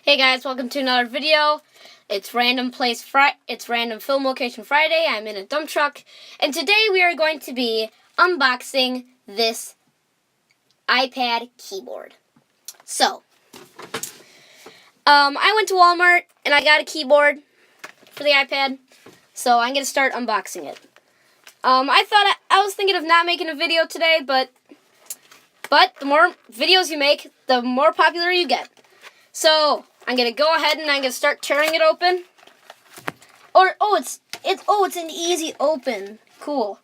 Hey guys, welcome to another video. It's Random Film Location Friday. I'm in a dump truck, and today we are going to be unboxing this iPad keyboard. So, I went to Walmart and I got a keyboard for the iPad. So I'm gonna start unboxing it. I was thinking of not making a video today, but the more videos you make, the more popular you get. So I'm gonna go ahead and I'm gonna start tearing it open. It's an easy open. Cool.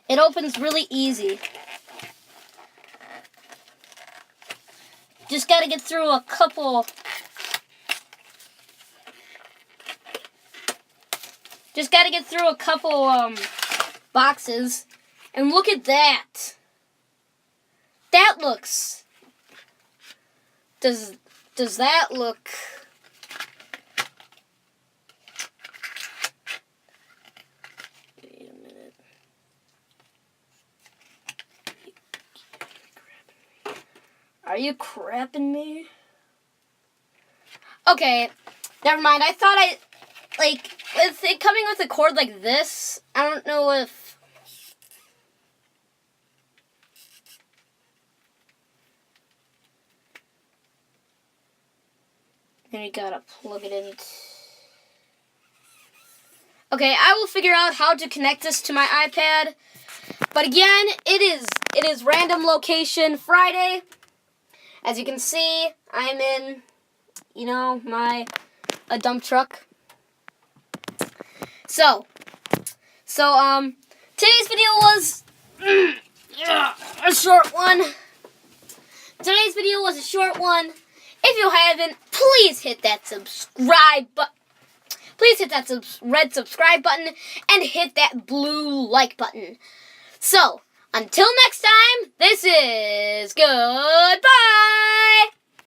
It opens really easy. Just gotta get through a couple. Boxes, and look at that. That looks. Does that look? Wait a minute. Are you crapping me? Okay, never mind. I thought with it coming with a cord like this, I don't know if. Then you gotta plug it in. Okay, I will figure out how to connect this to my iPad. But again, it is Random Location Friday. As you can see, I'm in, a dump truck. So today's video was a short one. If you haven't, please hit that subscribe button. Please hit that red subscribe button and hit that blue like button. So, until next time, this is goodbye.